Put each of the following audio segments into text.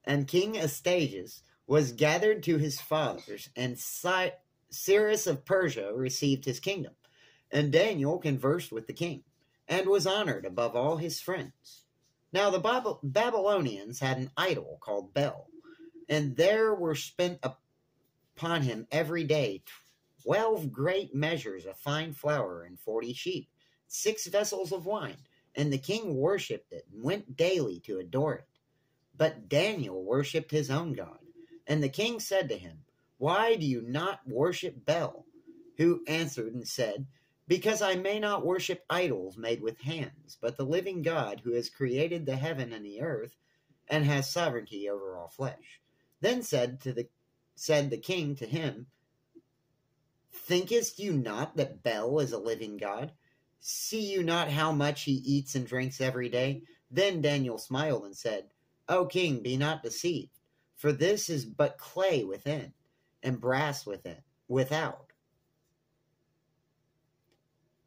And King Astyages was gathered to his fathers, and Cyrus of Persia received his kingdom. And Daniel conversed with the king, and was honored above all his friends. Now the Babylonians had an idol called Bel, and there were spent upon him every day 12 great measures of fine flour and 40 sheep, 6 vessels of wine. And the king worshipped it, and went daily to adore it. But Daniel worshipped his own God. And the king said to him, Why do you not worship Bel? Who answered and said, Because I may not worship idols made with hands, but the living God who has created the heaven and the earth, and has sovereignty over all flesh. Then said the king to him, Thinkest you not that Bel is a living God? See you not how much he eats and drinks every day? Then Daniel smiled and said, O king, be not deceived, for this is but clay within, and brass without,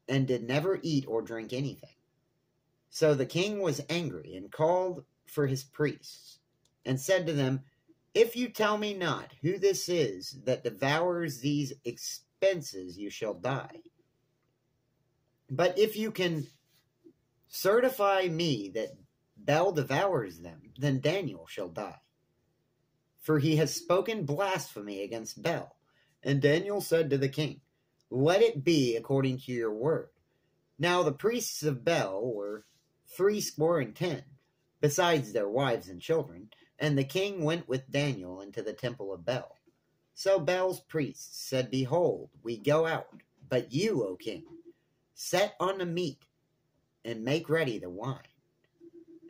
and did never eat or drink anything. So the king was angry, and called for his priests, and said to them, If you tell me not who this is that devours these expenses, you shall die. But if you can certify me that Bel devours them, then Daniel shall die. For he has spoken blasphemy against Bel. And Daniel said to the king, Let it be according to your word. Now the priests of Bel were 70, besides their wives and children. And the king went with Daniel into the temple of Bel. So Bel's priests said, Behold, we go out. But you, O king, set on the meat, and make ready the wine,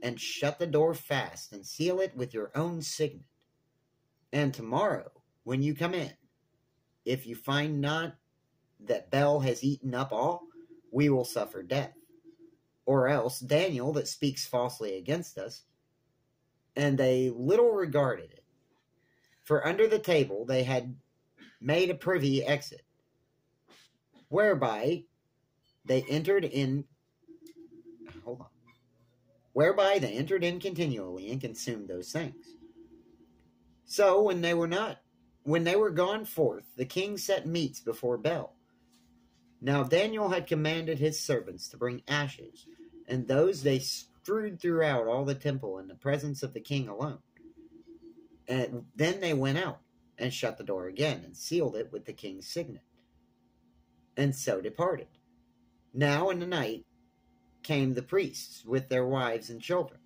and shut the door fast, and seal it with your own signet. And tomorrow, when you come in, if you find not that Bel has eaten up all, we will suffer death. Or else Daniel that speaks falsely against us. And they little regarded it. For under the table they had made a privy exit, whereby they entered in continually and consumed those things. So when they were gone forth, the king set meats before Bel. Now Daniel had commanded his servants to bring ashes, and those they strewed throughout all the temple in the presence of the king alone. And then they went out, and shut the door again, and sealed it with the king's signet, and so departed. Now in the night came the priests with their wives and children,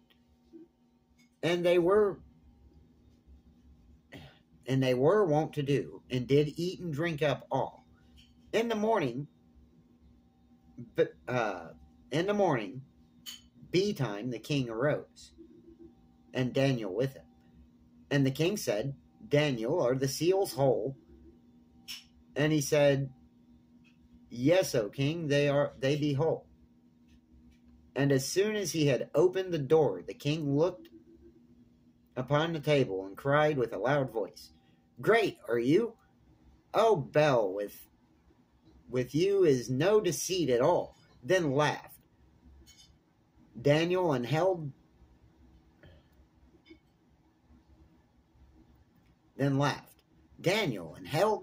and they were wont to do, and did eat and drink up all. In the morning, betime, the king arose, and Daniel with him. And the king said, Daniel, are the seals whole? And he said, Yes, O king, they be whole. And as soon as he had opened the door, the king looked upon the table and cried with a loud voice, Great are you, O Bel, with you is no deceit at all. Then laughed. Daniel held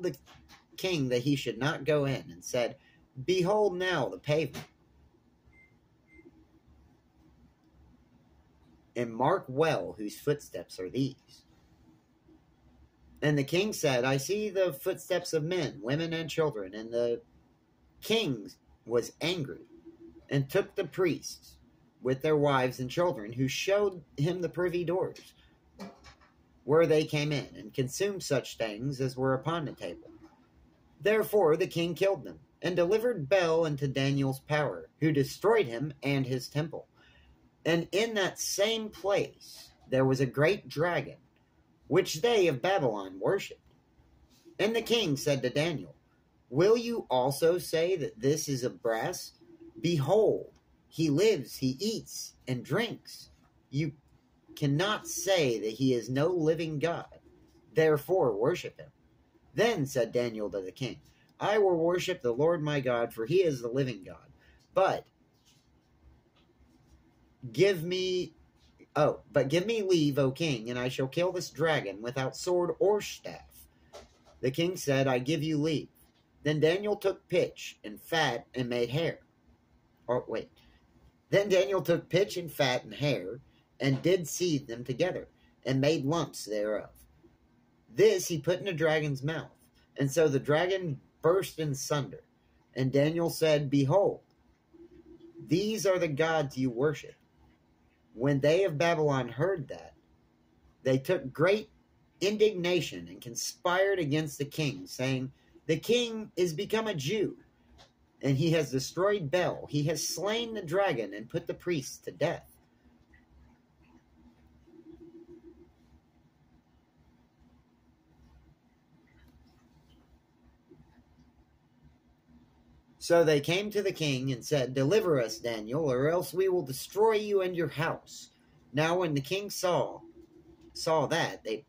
the king that he should not go in, and said, Behold now the pavement, and mark well whose footsteps are these. And the king said, I see the footsteps of men, women, and children. And the king was angry, and took the priests with their wives and children, who showed him the privy doors, where they came in, and consumed such things as were upon the table. Therefore the king killed them, and delivered Bel into Daniel's power, who destroyed him and his temple. And in that same place there was a great dragon, which they of Babylon worshipped. And the king said to Daniel, Will you also say that this is of brass? Behold, he lives, he eats, and drinks. You cannot say that he is no living God. Therefore worship him. Then said Daniel to the king, I will worship the Lord my God, for he is the living God. But give me Oh, but give me leave, O king, and I shall kill this dragon without sword or staff. The king said, I give you leave. Then Daniel took pitch and fat and made hair. Or wait. Then Daniel took pitch and fat and hair, and did seethe them together, and made lumps thereof. This he put in a dragon's mouth, and so the dragon burst in sunder. And Daniel said, Behold, these are the gods you worship. When they of Babylon heard that, they took great indignation and conspired against the king, saying, The king is become a Jew, and he has destroyed Bel. He has slain the dragon and put the priests to death. So they came to the king and said, Deliver us, Daniel, or else we will destroy you and your house. Now when the king saw that, they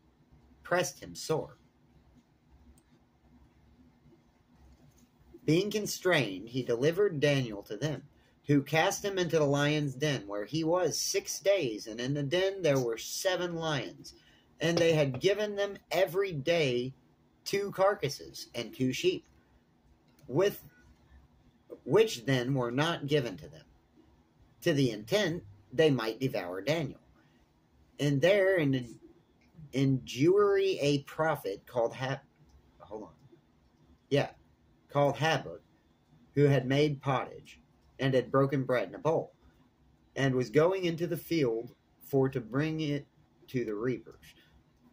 pressed him sore. Being constrained, he delivered Daniel to them, who cast him into the lion's den, where he was 6 days, and in the den there were 7 lions. And they had given them every day 2 carcasses and 2 sheep, which then were not given to them, to the intent they might devour Daniel. And there in Jewry a prophet called called Habakkuk, who had made pottage, and had broken bread in a bowl, and was going into the field for to bring it to the reapers.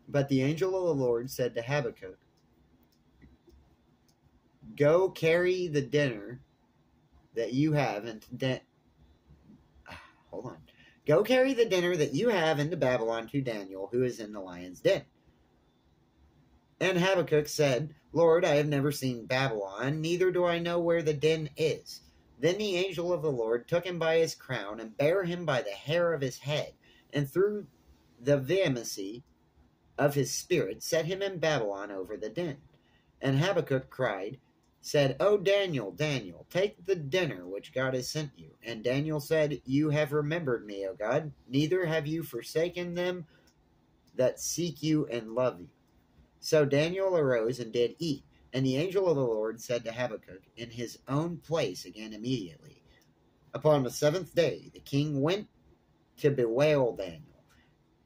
But the angel of the Lord said to Habakkuk, Go carry the dinner that you have into Go carry the dinner that you have into Babylon to Daniel, who is in the lion's den. And Habakkuk said, Lord, I have never seen Babylon, neither do I know where the den is. Then the angel of the Lord took him by his crown, and bare him by the hair of his head, and through the vehemency of his spirit set him in Babylon over the den. And Habakkuk said, O Daniel, Daniel, take the dinner which God has sent you. And Daniel said, You have remembered me, O God, neither have you forsaken them that seek you and love you. So Daniel arose and did eat. And the angel of the Lord said to Habakkuk in his own place again immediately. Upon the 7th day the king went to bewail Daniel.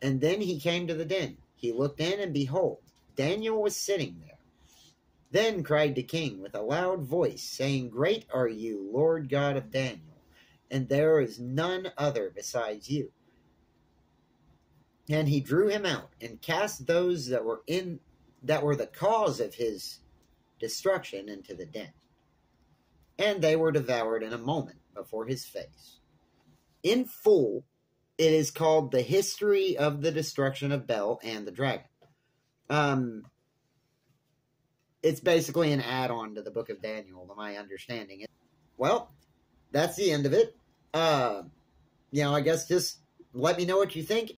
And then he came to the den. He looked in, and behold, Daniel was sitting there. Then cried the king with a loud voice, saying, Great are you, Lord God of Daniel, and there is none other besides you. And he drew him out, and cast those that were the cause of his destruction into the den. And they were devoured in a moment before his face. In full, it is called The History of the Destruction of Bel and the Dragon. It's basically an add-on to the book of Daniel, to my understanding. Well, that's the end of it. I guess just let me know what you think.